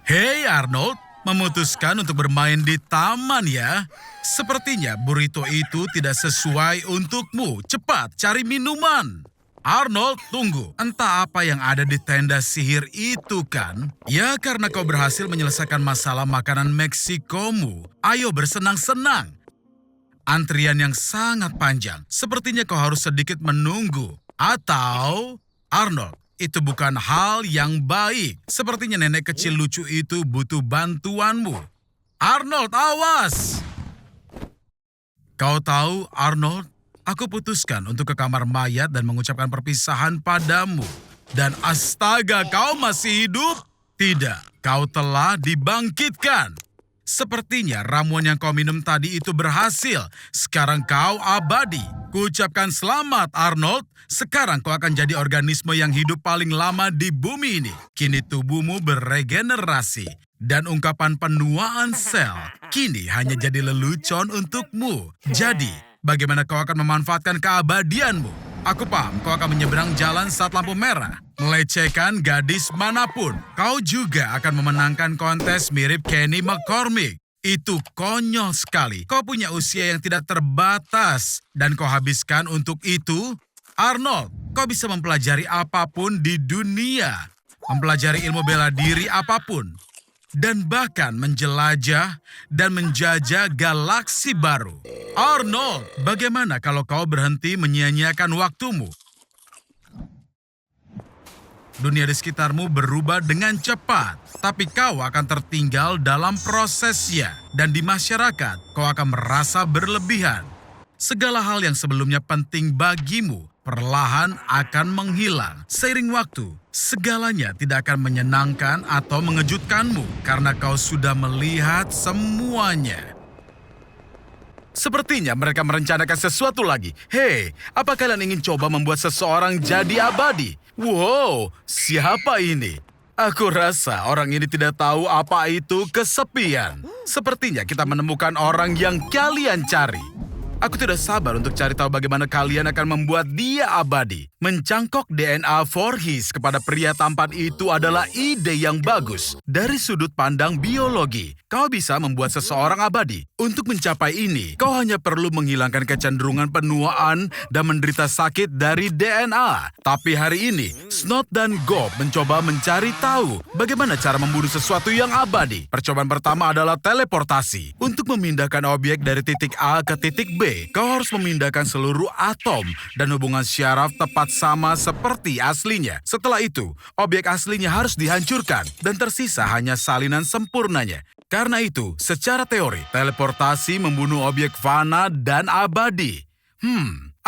Hei Arnold, memutuskan untuk bermain di taman ya? Sepertinya burrito itu tidak sesuai untukmu. Cepat cari minuman. Arnold, tunggu. Entah apa yang ada di tenda sihir itu kan? Ya karena kau berhasil menyelesaikan masalah makanan Meksikomu. Ayo bersenang-senang. Antrian yang sangat panjang. Sepertinya kau harus sedikit menunggu. Atau, Arnold, itu bukan hal yang baik. Sepertinya nenek kecil lucu itu butuh bantuanmu. Arnold, awas! Kau tahu, Arnold, aku putuskan untuk ke kamar mayat dan mengucapkan perpisahan padamu. Dan astaga, kau masih hidup? Tidak, kau telah dibangkitkan. Sepertinya ramuan yang kau minum tadi itu berhasil. Sekarang kau abadi. Kuucapkan selamat, Arnold. Sekarang kau akan jadi organisme yang hidup paling lama di bumi ini. Kini tubuhmu beregenerasi. Dan ungkapan penuaan sel kini hanya jadi lelucon untukmu. Jadi, bagaimana kau akan memanfaatkan keabadianmu? Aku paham kau akan menyeberang jalan saat lampu merah. Melecehkan gadis manapun. Kau juga akan memenangkan kontes mirip Kenny McCormick. Itu konyol sekali. Kau punya usia yang tidak terbatas. Dan kau habiskan untuk itu? Arnold, kau bisa mempelajari apapun di dunia. Mempelajari ilmu bela diri apapun. Dan bahkan menjelajah dan menjajah galaksi baru. Arnold, bagaimana kalau kau berhenti menyia-nyiakan waktumu? Dunia di sekitarmu berubah dengan cepat, tapi kau akan tertinggal dalam prosesnya. Dan di masyarakat, kau akan merasa berlebihan. Segala hal yang sebelumnya penting bagimu, perlahan akan menghilang. Seiring waktu, segalanya tidak akan menyenangkan atau mengejutkanmu karena kau sudah melihat semuanya. Sepertinya mereka merencanakan sesuatu lagi. Hei, apa kalian ingin coba membuat seseorang jadi abadi? Wow, siapa ini? Aku rasa orang ini tidak tahu apa itu kesepian. Sepertinya kita menemukan orang yang kalian cari. Aku tidak sabar untuk cari tahu bagaimana kalian akan membuat dia abadi. Mencangkok DNA Voorhees kepada pria tampan itu adalah ide yang bagus. Dari sudut pandang biologi, kau bisa membuat seseorang abadi. Untuk mencapai ini, kau hanya perlu menghilangkan kecenderungan penuaan dan menderita sakit dari DNA. Tapi hari ini, Snot dan Gob mencoba mencari tahu bagaimana cara membunuh sesuatu yang abadi. Percobaan pertama adalah teleportasi. Untuk memindahkan objek dari titik A ke titik B, kau harus memindahkan seluruh atom dan hubungan syaraf tepat sama seperti aslinya. Setelah itu, objek aslinya harus dihancurkan dan tersisa hanya salinan sempurnanya. Karena itu, secara teori, teleportasi membunuh objek fana dan abadi.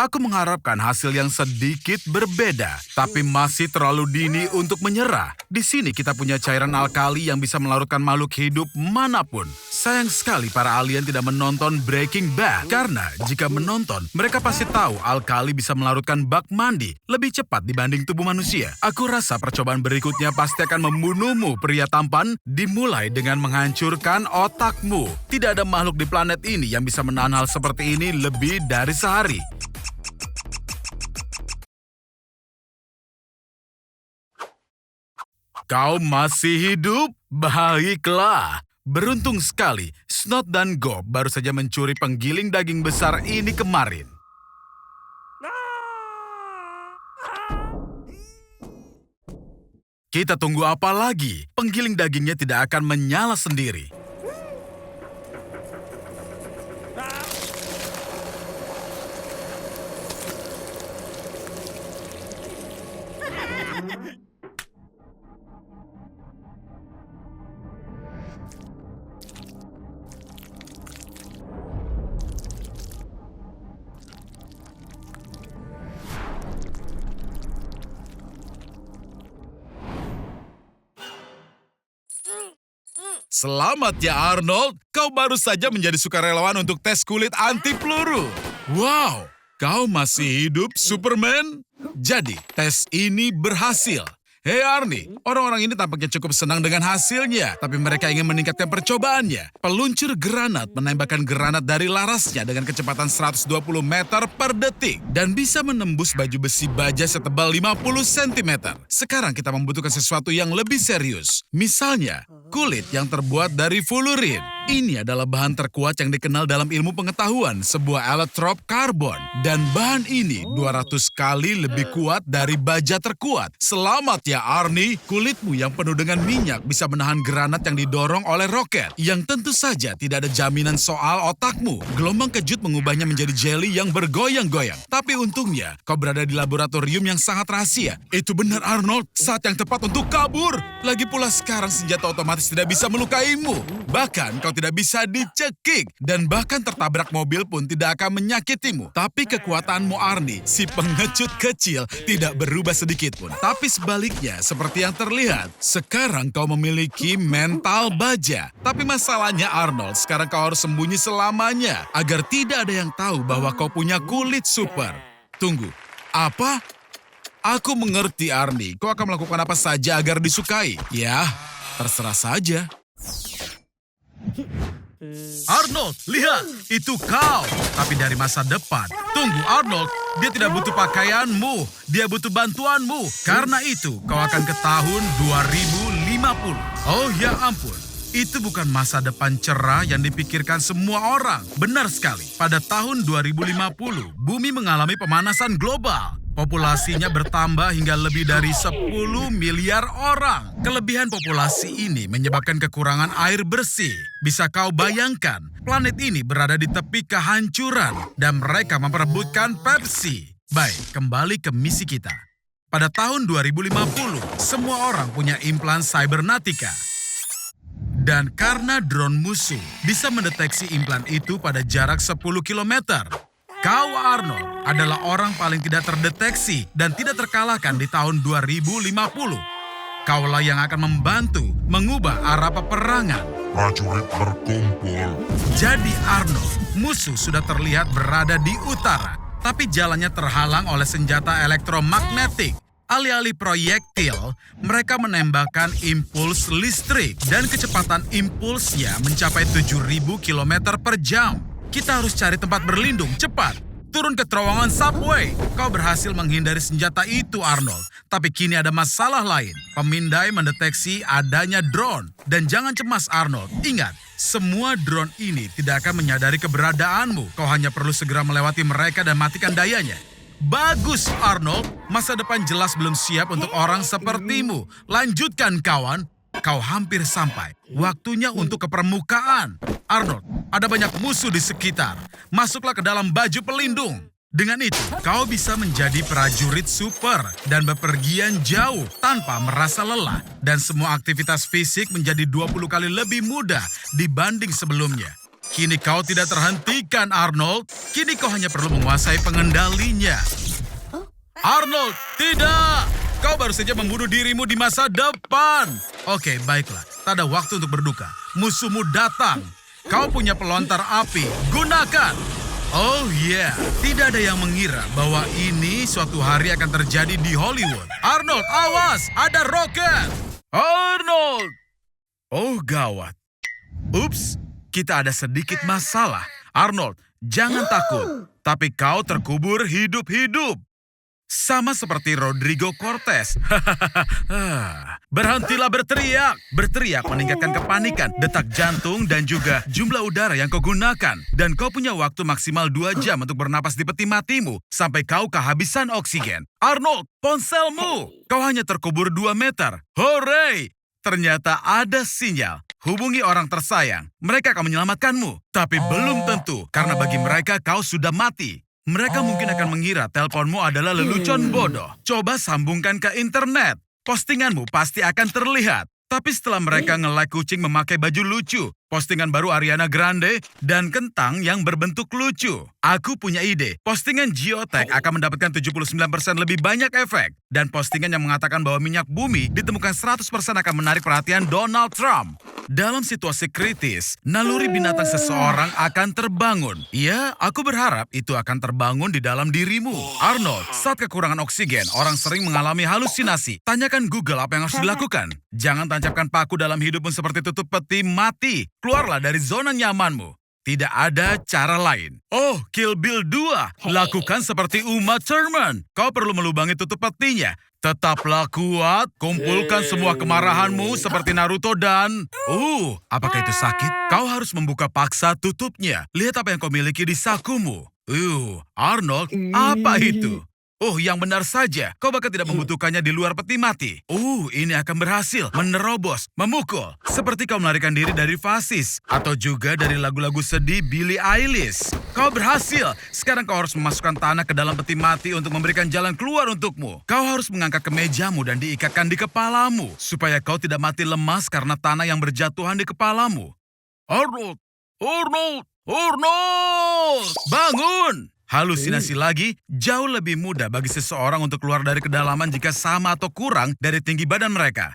Aku mengharapkan hasil yang sedikit berbeda, tapi masih terlalu dini untuk menyerah. Di sini kita punya cairan alkali yang bisa melarutkan makhluk hidup manapun. Sayang sekali para alien tidak menonton Breaking Bad, karena jika menonton, mereka pasti tahu alkali bisa melarutkan bak mandi lebih cepat dibanding tubuh manusia. Aku rasa percobaan berikutnya pasti akan membunuhmu, pria tampan, dimulai dengan menghancurkan otakmu. Tidak ada makhluk di planet ini yang bisa menahan hal seperti ini lebih dari sehari. Kau masih hidup? Baiklah. Beruntung sekali, Snot dan Gob baru saja mencuri penggiling daging besar ini kemarin. Kita tunggu apa lagi? Penggiling dagingnya tidak akan menyala sendiri. Selamat ya Arnold, kau baru saja menjadi sukarelawan untuk tes kulit anti peluru. Wow, kau masih hidup Superman? Jadi, tes ini berhasil. Hei Arnie, orang-orang ini tampaknya cukup senang dengan hasilnya, tapi mereka ingin meningkatkan percobaannya. Peluncur granat menembakkan granat dari larasnya dengan kecepatan 120 meter per detik dan bisa menembus baju besi baja setebal 50 cm. Sekarang kita membutuhkan sesuatu yang lebih serius. Misalnya, kulit yang terbuat dari fluorin. Ini adalah bahan terkuat yang dikenal dalam ilmu pengetahuan, sebuah allotrope karbon. Dan bahan ini 200 kali lebih kuat dari baja terkuat. Selamat ya Arnie, kulitmu yang penuh dengan minyak bisa menahan granat yang didorong oleh roket. Yang tentu saja tidak ada jaminan soal otakmu. Gelombang kejut mengubahnya menjadi jelly yang bergoyang-goyang. Tapi untungnya, kau berada di laboratorium yang sangat rahasia. Itu benar Arnold, saat yang tepat untuk kabur. Lagi pula sekarang senjata otomatis tidak bisa melukaimu. Bahkan kau tidak bisa dicekik. Dan bahkan tertabrak mobil pun tidak akan menyakitimu. Tapi kekuatanmu Arnie, si pengecut kecil, tidak berubah sedikit pun. Tapi sebaliknya, seperti yang terlihat, sekarang kau memiliki mental baja. Tapi masalahnya Arnold, sekarang kau harus sembunyi selamanya. Agar tidak ada yang tahu bahwa kau punya kulit super. Tunggu, apa? Aku mengerti Arnie, kau akan melakukan apa saja agar disukai. Ya, terserah saja. Arnold, lihat, itu kau. Tapi dari masa depan. Tunggu Arnold, dia tidak butuh pakaianmu. Dia butuh bantuanmu. Karena itu, kau akan ke tahun 2050. Oh ya ampun, itu bukan masa depan cerah yang dipikirkan semua orang. Benar sekali, pada tahun 2050, bumi mengalami pemanasan global. Populasinya bertambah hingga lebih dari 10 miliar orang. Kelebihan populasi ini menyebabkan kekurangan air bersih. Bisa kau bayangkan, planet ini berada di tepi kehancuran dan mereka memperebutkan Pepsi. Baik, kembali ke misi kita. Pada tahun 2050, semua orang punya implan cybernatika. Dan karena drone musuh bisa mendeteksi implan itu pada jarak 10 kilometer, kau Arnold adalah orang paling tidak terdeteksi dan tidak terkalahkan di tahun 2050. Kaulah yang akan membantu mengubah arah peperangan. Prajurit berkumpul. Jadi Arnold, musuh sudah terlihat berada di utara, tapi jalannya terhalang oleh senjata elektromagnetik. Alih-alih proyektil, mereka menembakkan impuls listrik dan kecepatan impulsnya mencapai 7.000 km per jam. Kita harus cari tempat berlindung, cepat. Turun ke terowongan subway. Kau berhasil menghindari senjata itu, Arnold. Tapi kini ada masalah lain. Pemindai mendeteksi adanya drone. Dan jangan cemas, Arnold. Ingat, semua drone ini tidak akan menyadari keberadaanmu. Kau hanya perlu segera melewati mereka dan matikan dayanya. Bagus, Arnold. Masa depan jelas belum siap untuk orang sepertimu. Lanjutkan, kawan. Kau hampir sampai. Waktunya untuk ke permukaan. Arnold, ada banyak musuh di sekitar. Masuklah ke dalam baju pelindung. Dengan itu, kau bisa menjadi prajurit super dan bepergian jauh tanpa merasa lelah. Dan semua aktivitas fisik menjadi 20 kali lebih mudah dibanding sebelumnya. Kini kau tidak terhentikan, Arnold. Kini kau hanya perlu menguasai pengendalinya. Arnold, tidak! Kau baru saja membunuh dirimu di masa depan. Oke, baiklah. Tak ada waktu untuk berduka. Musuhmu datang. Kau punya pelontar api. Gunakan. Oh yeah, tidak ada yang mengira bahwa ini suatu hari akan terjadi di Hollywood. Arnold, awas! Ada roket! Arnold! Oh gawat. Ups, kita ada sedikit masalah. Arnold, jangan takut. Tapi kau terkubur hidup-hidup. Sama seperti Rodrigo Cortez. Berhentilah berteriak. Berteriak meningkatkan kepanikan, detak jantung, dan juga jumlah udara yang kau gunakan. Dan kau punya waktu maksimal 2 jam untuk bernapas di peti matimu sampai kau kehabisan oksigen. Arnold, ponselmu. Kau hanya terkubur 2 meter. Hooray! Ternyata ada sinyal. Hubungi orang tersayang. Mereka akan menyelamatkanmu. Tapi belum tentu, karena bagi mereka kau sudah mati. Mereka mungkin akan mengira teleponmu adalah lelucon bodoh. Coba sambungkan ke internet. Postinganmu pasti akan terlihat. Tapi setelah mereka nge-like kucing memakai baju lucu, postingan baru Ariana Grande, dan kentang yang berbentuk lucu. Aku punya ide. Postingan geotag akan mendapatkan 79% lebih banyak efek. Dan postingan yang mengatakan bahwa minyak bumi ditemukan 100% akan menarik perhatian Donald Trump. Dalam situasi kritis, naluri binatang seseorang akan terbangun. Ya, aku berharap itu akan terbangun di dalam dirimu. Arnold, saat kekurangan oksigen, orang sering mengalami halusinasi. Tanyakan Google apa yang harus dilakukan. Jangan tancapkan paku dalam hidupmu seperti tutup peti mati. Keluarlah dari zona nyamanmu. Tidak ada cara lain. Oh, Kill Bill 2. Lakukan seperti Uma Thurman. Kau perlu melubangi tutup petinya. Tetaplah kuat, kumpulkan semua kemarahanmu seperti Naruto dan... apakah itu sakit? Kau harus membuka paksa tutupnya. Lihat apa yang kau miliki di sakumu. Arnold, apa itu? Oh, yang benar saja. Kau bahkan tidak membutuhkannya di luar peti mati. Ini akan berhasil. Menerobos, memukul. Seperti kau melarikan diri dari fasis. Atau juga dari lagu-lagu sedih Billie Eilish. Kau berhasil. Sekarang kau harus memasukkan tanah ke dalam peti mati untuk memberikan jalan keluar untukmu. Kau harus mengangkat kemejamu dan diikatkan di kepalamu. Supaya kau tidak mati lemas karena tanah yang berjatuhan di kepalamu. Arnold! Arnold! Arnold! Bangun! Halusinasi lagi, jauh lebih mudah bagi seseorang untuk keluar dari kedalaman jika sama atau kurang dari tinggi badan mereka.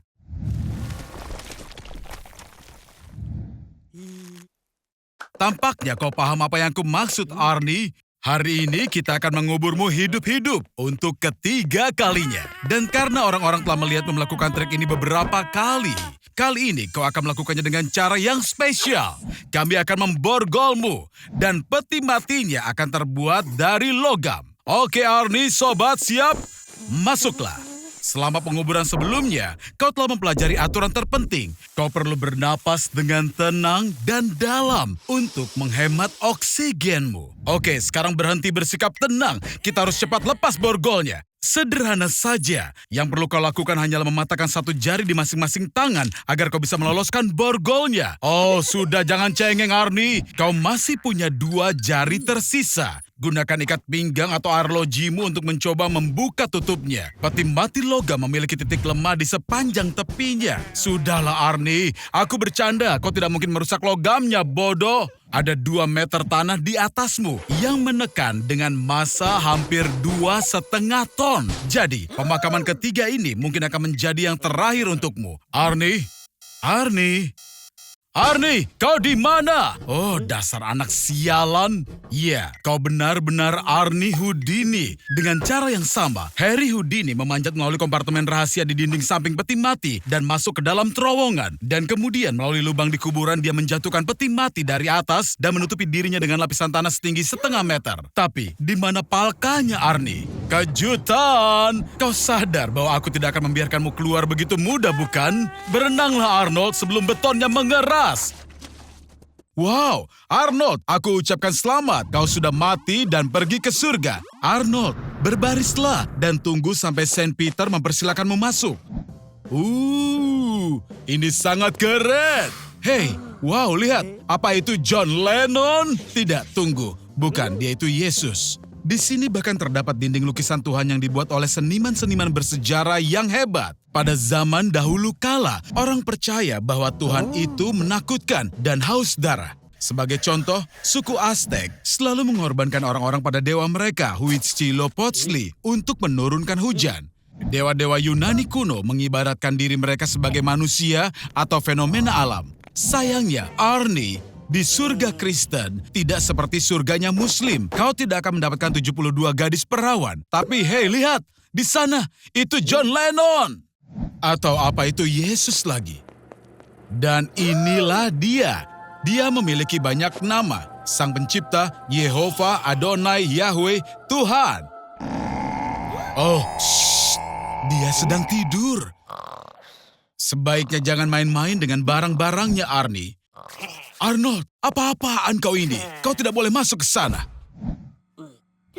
Tampaknya kau paham apa yang aku maksud, Arnie. Hari ini kita akan menguburmu hidup-hidup untuk ketiga kalinya. Dan karena orang-orang telah melihatmu melakukan trik ini beberapa kali, kali ini kau akan melakukannya dengan cara yang spesial. Kami akan memborgolmu dan peti matinya akan terbuat dari logam. Oke Arnie, sobat siap? Masuklah. Selama penguburan sebelumnya, kau telah mempelajari aturan terpenting. Kau perlu bernapas dengan tenang dan dalam untuk menghemat oksigenmu. Oke, sekarang berhenti bersikap tenang. Kita harus cepat lepas borgolnya. Sederhana saja. Yang perlu kau lakukan hanyalah mematahkan satu jari di masing-masing tangan agar kau bisa meloloskan borgolnya. Oh, sudah jangan cengeng, Arnie. Kau masih punya 2 jari tersisa. Gunakan ikat pinggang atau arlojimu untuk mencoba membuka tutupnya. Peti mati logam memiliki titik lemah di sepanjang tepinya. Sudahlah, Arnie. Aku bercanda. Kau tidak mungkin merusak logamnya, bodoh. Ada 2 meter tanah di atasmu yang menekan dengan massa hampir 2,5 ton. Jadi, pemakaman ketiga ini mungkin akan menjadi yang terakhir untukmu. Arnie? Arnie? Arnie, kau di mana? Oh, dasar anak sialan. Ya, kau benar-benar Arnie Houdini. Dengan cara yang sama, Harry Houdini memanjat melalui kompartemen rahasia di dinding samping peti mati dan masuk ke dalam terowongan. Dan kemudian melalui lubang di kuburan dia menjatuhkan peti mati dari atas dan menutupi dirinya dengan lapisan tanah setinggi 0,5 meter. Tapi, di mana palkanya Arnie? Kejutan! Kau sadar bahwa aku tidak akan membiarkanmu keluar begitu mudah, bukan? Berenanglah Arnold sebelum betonnya mengeras. Wow, Arnold, aku ucapkan selamat. Kau sudah mati dan pergi ke surga. Arnold, berbarislah dan tunggu sampai Saint Peter mempersilakanmu masuk. Ini sangat keren. Hei, wow, lihat. Apa itu John Lennon? Tidak, tunggu. Bukan, dia itu Yesus. Di sini bahkan terdapat dinding lukisan Tuhan yang dibuat oleh seniman-seniman bersejarah yang hebat. Pada zaman dahulu kala, orang percaya bahwa Tuhan itu menakutkan dan haus darah. Sebagai contoh, suku Aztec selalu mengorbankan orang-orang pada dewa mereka, Huitzilopochtli, untuk menurunkan hujan. Dewa-dewa Yunani kuno mengibaratkan diri mereka sebagai manusia atau fenomena alam. Sayangnya, Arnie, di surga Kristen, tidak seperti surganya Muslim. Kau tidak akan mendapatkan 72 gadis perawan. Tapi hei, lihat. Di sana, itu John Lennon. Atau apa itu Yesus lagi. Dan inilah dia. Dia memiliki banyak nama. Sang Pencipta, Yehova, Adonai, Yahweh, Tuhan. Oh, shh. Dia sedang tidur. Sebaiknya jangan main-main dengan barang-barangnya, Arnie. Arnold, apa-apaan kau ini? Kau tidak boleh masuk ke sana.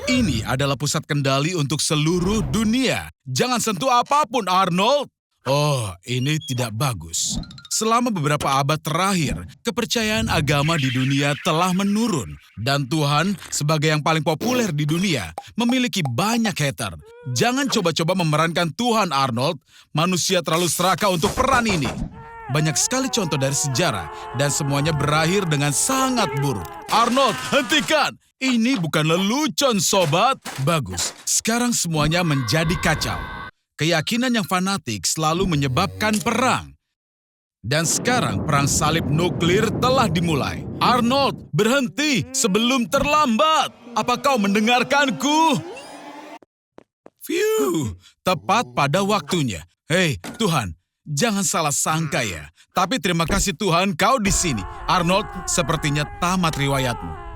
Ini adalah pusat kendali untuk seluruh dunia. Jangan sentuh apapun, Arnold. Oh, ini tidak bagus. Selama beberapa abad terakhir, kepercayaan agama di dunia telah menurun. Dan Tuhan, sebagai yang paling populer di dunia, memiliki banyak hater. Jangan coba-coba memerankan Tuhan, Arnold. Manusia terlalu serakah untuk peran ini. Banyak sekali contoh dari sejarah, dan semuanya berakhir dengan sangat buruk. Arnold, hentikan! Ini bukan lelucon, sobat. Bagus, sekarang semuanya menjadi kacau. Keyakinan yang fanatik selalu menyebabkan perang. Dan sekarang perang salib nuklir telah dimulai. Arnold, berhenti sebelum terlambat. Apa kau mendengarkanku? Phew, tepat pada waktunya. Hei, Tuhan, jangan salah sangka ya. Tapi terima kasih Tuhan kau di sini. Arnold, sepertinya tamat riwayatmu.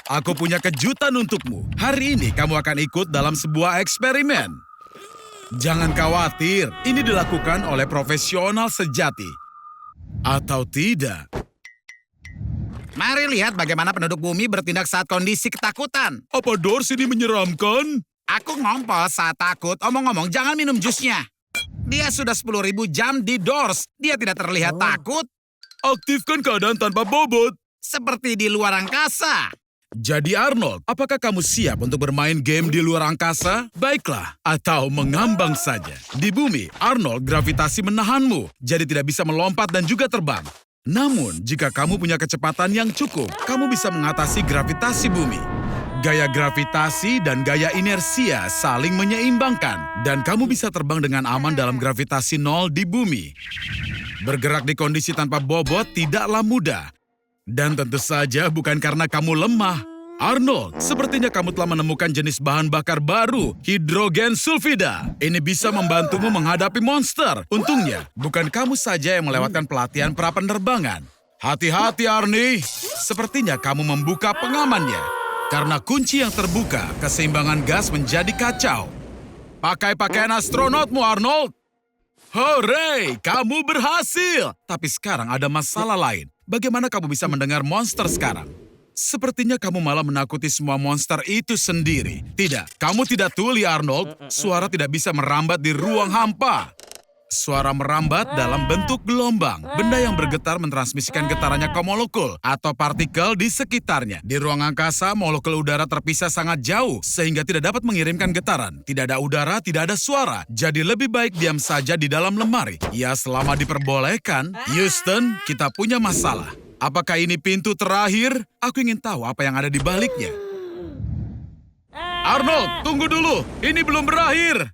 Aku punya kejutan untukmu. Hari ini kamu akan ikut dalam sebuah eksperimen. Jangan khawatir, ini dilakukan oleh profesional sejati. Atau tidak? Mari lihat bagaimana penduduk bumi bertindak saat kondisi ketakutan. Apa Doors ini menyeramkan? Aku ngompol saat takut. Omong-omong, jangan minum jusnya. Dia sudah 10.000 jam di Doors. Dia tidak terlihat takut. Aktifkan keadaan tanpa bobot. Seperti di luar angkasa. Jadi Arnold, apakah kamu siap untuk bermain game di luar angkasa? Baiklah, atau mengambang saja. Di bumi, Arnold gravitasi menahanmu, jadi tidak bisa melompat dan juga terbang. Namun, jika kamu punya kecepatan yang cukup, kamu bisa mengatasi gravitasi bumi. Gaya gravitasi dan gaya inersia saling menyeimbangkan, dan kamu bisa terbang dengan aman dalam gravitasi nol di bumi. Bergerak di kondisi tanpa bobot tidaklah mudah. Dan tentu saja bukan karena kamu lemah. Arnold, sepertinya kamu telah menemukan jenis bahan bakar baru, hidrogen sulfida. Ini bisa membantumu menghadapi monster. Untungnya, bukan kamu saja yang melewatkan pelatihan pra-penerbangan. Hati-hati, Arnie. Sepertinya kamu membuka pengamannya. Karena kunci yang terbuka, keseimbangan gas menjadi kacau. Pakai pakaian astronotmu, Arnold. Hore, kamu berhasil. Tapi sekarang ada masalah lain. Bagaimana kamu bisa mendengar monster sekarang? Sepertinya kamu malah menakuti semua monster itu sendiri. Tidak, kamu tidak tuli, Arnold. Suara tidak bisa merambat di ruang hampa. Suara merambat dalam bentuk gelombang. Benda yang bergetar mentransmisikan getarannya ke molekul atau partikel di sekitarnya. Di ruang angkasa, molekul udara terpisah sangat jauh sehingga tidak dapat mengirimkan getaran. Tidak ada udara, tidak ada suara. Jadi lebih baik diam saja di dalam lemari. Ya, selama diperbolehkan. Houston, kita punya masalah. Apakah ini pintu terakhir? Aku ingin tahu apa yang ada di baliknya. Arnold, tunggu dulu. Ini belum berakhir.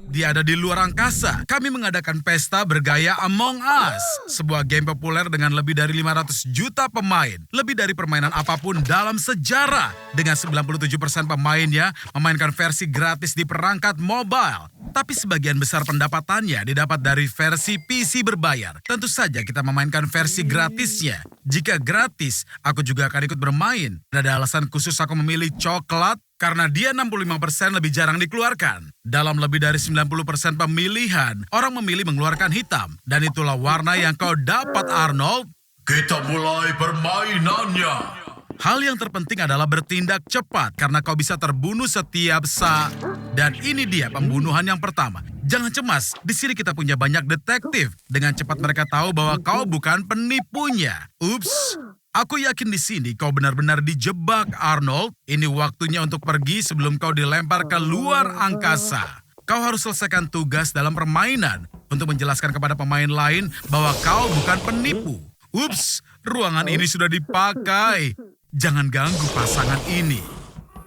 Dia ada di luar angkasa. Kami mengadakan pesta bergaya Among Us. Sebuah game populer dengan lebih dari 500 juta pemain. Lebih dari permainan apapun dalam sejarah. Dengan 97% pemainnya memainkan versi gratis di perangkat mobile. Tapi sebagian besar pendapatannya didapat dari versi PC berbayar. Tentu saja kita memainkan versi gratisnya. Jika gratis, aku juga akan ikut bermain. Ada alasan khusus aku memilih coklat. Karena dia 65% lebih jarang dikeluarkan. Dalam lebih dari 90% pemilihan, orang memilih mengeluarkan hitam. Dan itulah warna yang kau dapat, Arnold. Kita mulai permainannya. Hal yang terpenting adalah bertindak cepat karena kau bisa terbunuh setiap saat. Dan ini dia pembunuhan yang pertama. Jangan cemas, di sini kita punya banyak detektif. Dengan cepat mereka tahu bahwa kau bukan penipunya. Ups. Aku yakin di sini kau benar-benar dijebak, Arnold. Ini waktunya untuk pergi sebelum kau dilempar ke luar angkasa. Kau harus selesaikan tugas dalam permainan untuk menjelaskan kepada pemain lain bahwa kau bukan penipu. Ups, ruangan ini sudah dipakai. Jangan ganggu pasangan ini.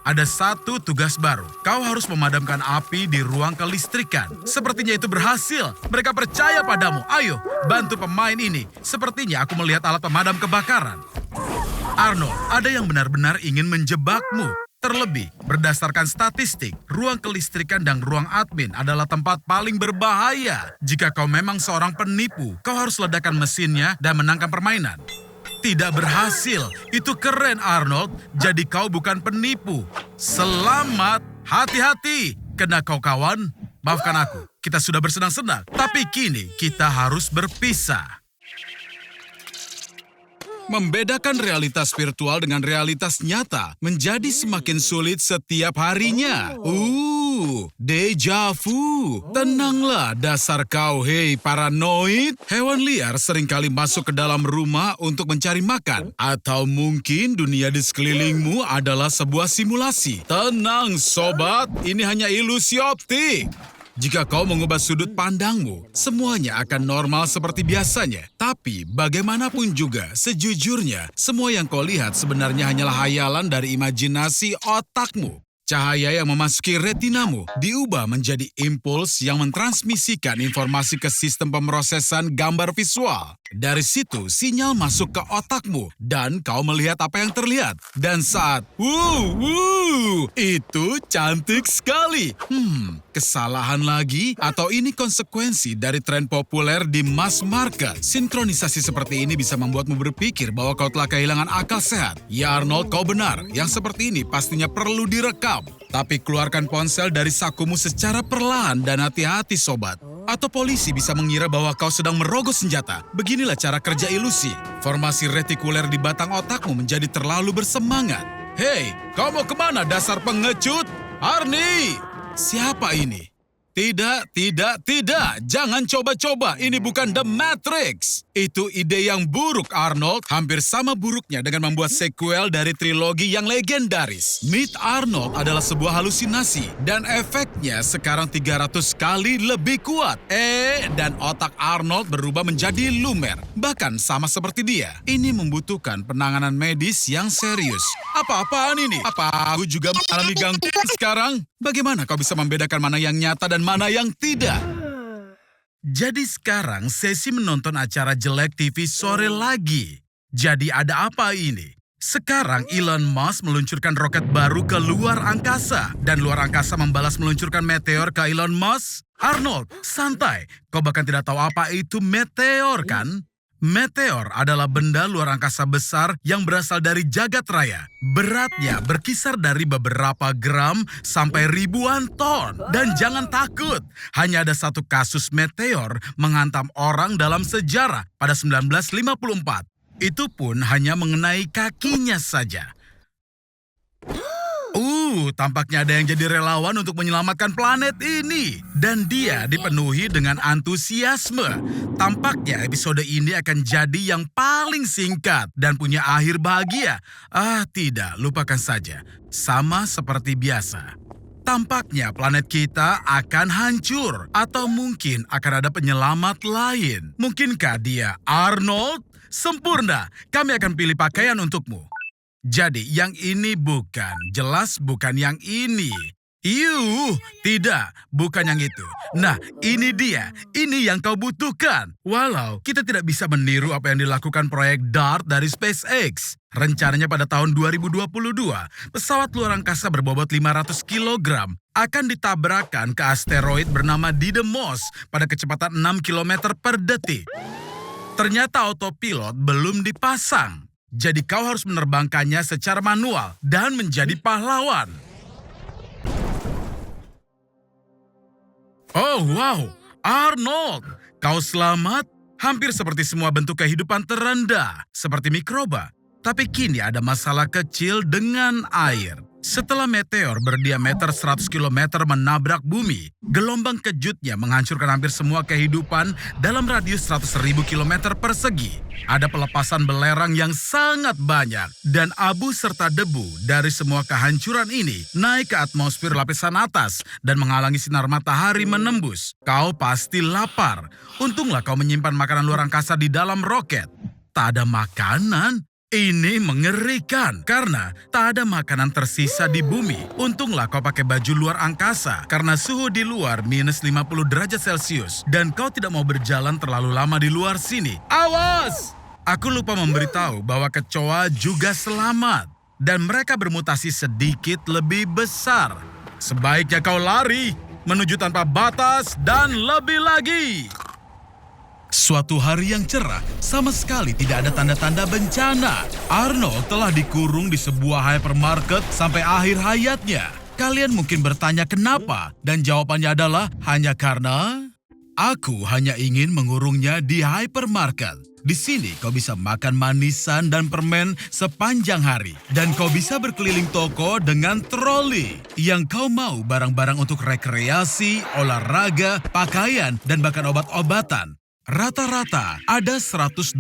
Ada satu tugas baru. Kau harus memadamkan api di ruang kelistrikan. Sepertinya itu berhasil. Mereka percaya padamu. Ayo, bantu pemain ini. Sepertinya aku melihat alat pemadam kebakaran. Arnold, ada yang benar-benar ingin menjebakmu. Terlebih, berdasarkan statistik, ruang kelistrikan dan ruang admin adalah tempat paling berbahaya. Jika kau memang seorang penipu, kau harus ledakan mesinnya dan menangkan permainan. Tidak berhasil. Itu keren, Arnold. Jadi kau bukan penipu. Selamat. Hati-hati. Kena kau, kawan. Maafkan aku. Kita sudah bersenang-senang. Tapi kini kita harus berpisah. Membedakan realitas virtual dengan realitas nyata menjadi semakin sulit setiap harinya. Deja vu. Tenanglah dasar kau, hei paranoid. Hewan liar seringkali masuk ke dalam rumah untuk mencari makan. Atau mungkin dunia di sekelilingmu adalah sebuah simulasi. Tenang sobat, ini hanya ilusi optik. Jika kau mengubah sudut pandangmu, semuanya akan normal seperti biasanya. Tapi bagaimanapun juga, sejujurnya, semua yang kau lihat sebenarnya hanyalah hayalan dari imajinasi otakmu. Cahaya yang memasuki retinamu diubah menjadi impuls yang mentransmisikan informasi ke sistem pemrosesan gambar visual. Dari situ, sinyal masuk ke otakmu dan kau melihat apa yang terlihat. Dan saat, itu cantik sekali. Kesalahan lagi? Atau ini konsekuensi dari tren populer di mass market? Sinkronisasi seperti ini bisa membuatmu berpikir bahwa kau telah kehilangan akal sehat. Ya Arnold, kau benar. Yang seperti ini pastinya perlu direkam. Tapi keluarkan ponsel dari sakumu secara perlahan dan hati-hati sobat. Atau polisi bisa mengira bahwa kau sedang merogoh senjata. Beginilah cara kerja ilusi. Formasi retikuler di batang otakmu menjadi terlalu bersemangat. Hei, kau mau kemana dasar pengecut? Arnie! Siapa ini? Tidak. Jangan coba-coba. Ini bukan The Matrix. Itu ide yang buruk, Arnold. Hampir sama buruknya dengan membuat sequel dari trilogi yang legendaris. Meet Arnold adalah sebuah halusinasi. Dan efeknya sekarang 300 kali lebih kuat. Dan otak Arnold berubah menjadi lumer. Bahkan sama seperti dia. Ini membutuhkan penanganan medis yang serius. Apa-apaan ini? Apa aku juga mengalami gangguan sekarang? Bagaimana kau bisa membedakan mana yang nyata dan mana yang tidak? Jadi sekarang sesi menonton acara jelek TV sore lagi. Jadi ada apa ini? Sekarang Elon Musk meluncurkan roket baru ke luar angkasa. Dan luar angkasa membalas meluncurkan meteor ke Elon Musk. Arnold, santai. Kau bahkan tidak tahu apa itu meteor kan? Meteor adalah benda luar angkasa besar yang berasal dari jagat raya. Beratnya berkisar dari beberapa gram sampai ribuan ton. Dan jangan takut, hanya ada satu kasus meteor menghantam orang dalam sejarah pada 1954. Itu pun hanya mengenai kakinya saja. Tampaknya ada yang jadi relawan untuk menyelamatkan planet ini. Dan dia dipenuhi dengan antusiasme. Tampaknya episode ini akan jadi yang paling singkat dan punya akhir bahagia. Tidak, lupakan saja. Sama seperti biasa. Tampaknya planet kita akan hancur. Atau mungkin akan ada penyelamat lain. Mungkinkah dia Arnold? Sempurna, kami akan pilih pakaian untukmu. Jadi, yang ini bukan. Jelas bukan yang ini. Tidak, bukan yang itu. Nah, ini dia. Ini yang kau butuhkan. Walau kita tidak bisa meniru apa yang dilakukan proyek DART dari SpaceX. Rencananya pada tahun 2022, pesawat luar angkasa berbobot 500 kg akan ditabrakkan ke asteroid bernama Didymos pada kecepatan 6 km per detik. Ternyata autopilot belum dipasang. Jadi kau harus menerbangkannya secara manual dan menjadi pahlawan. Oh wow, Arnold, kau selamat? Hampir seperti semua bentuk kehidupan terendah, seperti mikroba. Tapi kini ada masalah kecil dengan air. Setelah meteor berdiameter 100 km menabrak bumi, gelombang kejutnya menghancurkan hampir semua kehidupan dalam radius 100.000 km persegi. Ada pelepasan belerang yang sangat banyak, dan abu serta debu dari semua kehancuran ini naik ke atmosfer lapisan atas dan menghalangi sinar matahari menembus. Kau pasti lapar. Untunglah kau menyimpan makanan luar angkasa di dalam roket. Tak ada makanan? Ini mengerikan karena tak ada makanan tersisa di bumi. Untunglah kau pakai baju luar angkasa karena suhu di luar minus 50 derajat Celcius dan kau tidak mau berjalan terlalu lama di luar sini. Awas! Aku lupa memberitahu bahwa kecoa juga selamat dan mereka bermutasi sedikit lebih besar. Sebaiknya kau lari menuju tanpa batas dan lebih lagi. Suatu hari yang cerah, sama sekali tidak ada tanda-tanda bencana. Arnold telah dikurung di sebuah hypermarket sampai akhir hayatnya. Kalian mungkin bertanya kenapa, dan jawabannya adalah hanya karena aku hanya ingin mengurungnya di hypermarket. Di sini kau bisa makan manisan dan permen sepanjang hari. Dan kau bisa berkeliling toko dengan troli. Yang kau mau barang-barang untuk rekreasi, olahraga, pakaian, dan bahkan obat-obatan. Rata-rata ada 120.000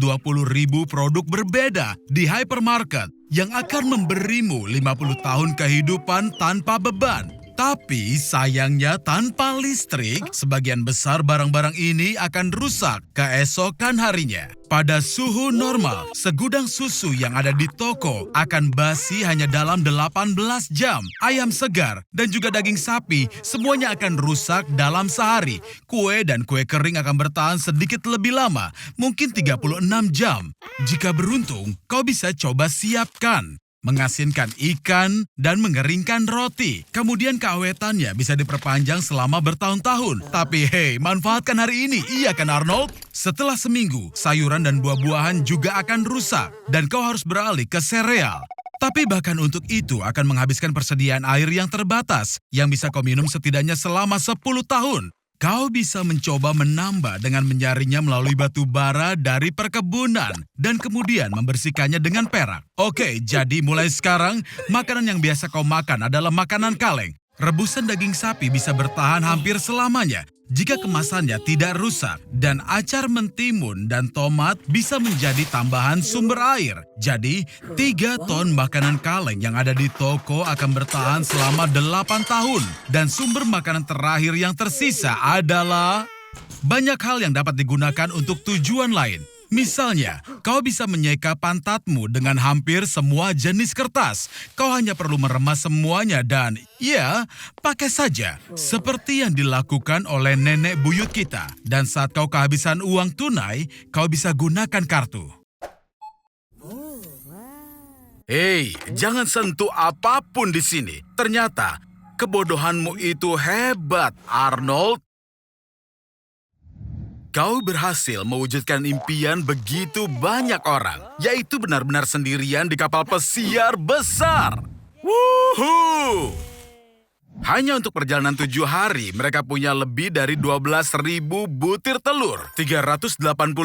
produk berbeda di hypermarket yang akan memberimu 50 tahun kehidupan tanpa beban. Tapi sayangnya tanpa listrik, sebagian besar barang-barang ini akan rusak keesokan harinya. Pada suhu normal, segudang susu yang ada di toko akan basi hanya dalam 18 jam. Ayam segar dan juga daging sapi semuanya akan rusak dalam sehari. Kue dan kue kering akan bertahan sedikit lebih lama, mungkin 36 jam. Jika beruntung, kau bisa coba siapkan. Mengasinkan ikan dan mengeringkan roti. Kemudian keawetannya bisa diperpanjang selama bertahun-tahun. Tapi hey, manfaatkan hari ini, iya kan Arnold? Setelah seminggu, sayuran dan buah-buahan juga akan rusak. Dan kau harus beralih ke sereal. Tapi bahkan untuk itu akan menghabiskan persediaan air yang terbatas, yang bisa kau minum setidaknya selama 10 tahun. Kau bisa mencoba menambah dengan menyaringnya melalui batu bara dari perkebunan dan kemudian membersihkannya dengan perak. Oke, jadi mulai sekarang, makanan yang biasa kau makan adalah makanan kaleng. Rebusan daging sapi bisa bertahan hampir selamanya jika kemasannya tidak rusak. Dan acar mentimun dan tomat bisa menjadi tambahan sumber air. Jadi, 3 ton makanan kaleng yang ada di toko akan bertahan selama 8 tahun. Dan sumber makanan terakhir yang tersisa adalah banyak hal yang dapat digunakan untuk tujuan lain. Misalnya, kau bisa menyeka pantatmu dengan hampir semua jenis kertas. Kau hanya perlu meremas semuanya dan, ya, pakai saja. Seperti yang dilakukan oleh nenek buyut kita. Dan saat kau kehabisan uang tunai, kau bisa gunakan kartu. Hei, jangan sentuh apapun di sini. Ternyata, kebodohanmu itu hebat, Arnold. Kau berhasil mewujudkan impian begitu banyak orang, yaitu benar-benar sendirian di kapal pesiar besar. Wuhu! Hanya untuk perjalanan 7 hari, mereka punya lebih dari 12.000 butir telur, 380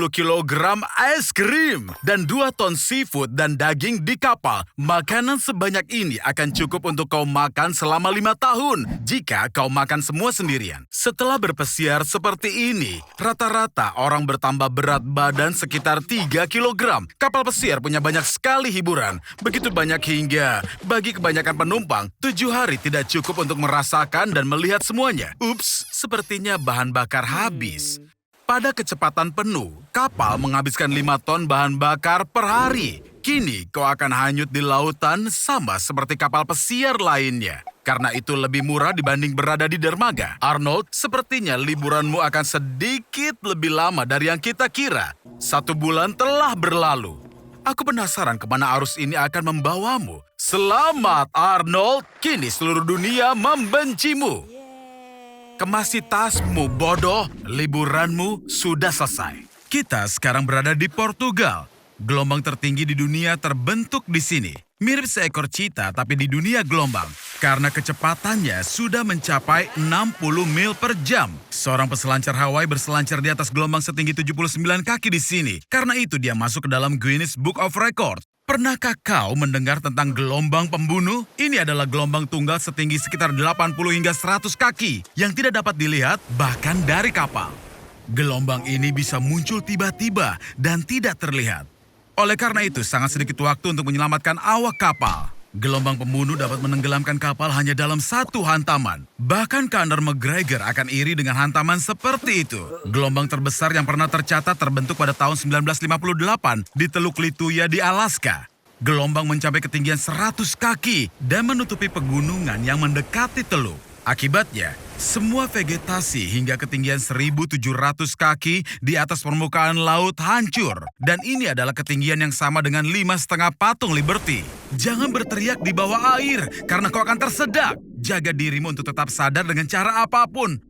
kilogram es krim, dan 2 ton seafood dan daging di kapal. Makanan sebanyak ini akan cukup untuk kau makan selama 5 tahun, jika kau makan semua sendirian. Setelah berpesiar seperti ini, rata-rata orang bertambah berat badan sekitar 3 kilogram. Kapal pesiar punya banyak sekali hiburan, begitu banyak hingga, bagi kebanyakan penumpang, 7 hari tidak cukup untuk merasakan dan melihat semuanya. Ups, sepertinya bahan bakar habis. Pada kecepatan penuh, kapal menghabiskan 5 ton bahan bakar per hari. Kini kau akan hanyut di lautan sama seperti kapal pesiar lainnya. Karena itu lebih murah dibanding berada di dermaga. Arnold, sepertinya liburanmu akan sedikit lebih lama dari yang kita kira. 1 bulan telah berlalu. Aku penasaran kemana arus ini akan membawamu. Selamat, Arnold. Kini seluruh dunia membencimu. Kemasi tasmu, bodoh. Liburanmu sudah selesai. Kita sekarang berada di Portugal. Gelombang tertinggi di dunia terbentuk di sini. Mirip seekor cheetah tapi di dunia gelombang. Karena kecepatannya sudah mencapai 60 mil per jam. Seorang peselancar Hawaii berselancar di atas gelombang setinggi 79 kaki di sini. Karena itu dia masuk ke dalam Guinness Book of Records. Pernahkah kau mendengar tentang gelombang pembunuh? Ini adalah gelombang tunggal setinggi sekitar 80 hingga 100 kaki yang tidak dapat dilihat bahkan dari kapal. Gelombang ini bisa muncul tiba-tiba dan tidak terlihat. Oleh karena itu, sangat sedikit waktu untuk menyelamatkan awak kapal. Gelombang pembunuh dapat menenggelamkan kapal hanya dalam 1 hantaman. Bahkan Conor McGregor akan iri dengan hantaman seperti itu. Gelombang terbesar yang pernah tercatat terbentuk pada tahun 1958 di Teluk Lituya di Alaska. Gelombang mencapai ketinggian 100 kaki dan menutupi pegunungan yang mendekati teluk. Akibatnya, semua vegetasi hingga ketinggian 1.700 kaki di atas permukaan laut hancur. Dan ini adalah ketinggian yang sama dengan 5,5 patung Liberty. Jangan berteriak di bawah air, karena kau akan tersedak. Jaga dirimu untuk tetap sadar dengan cara apapun.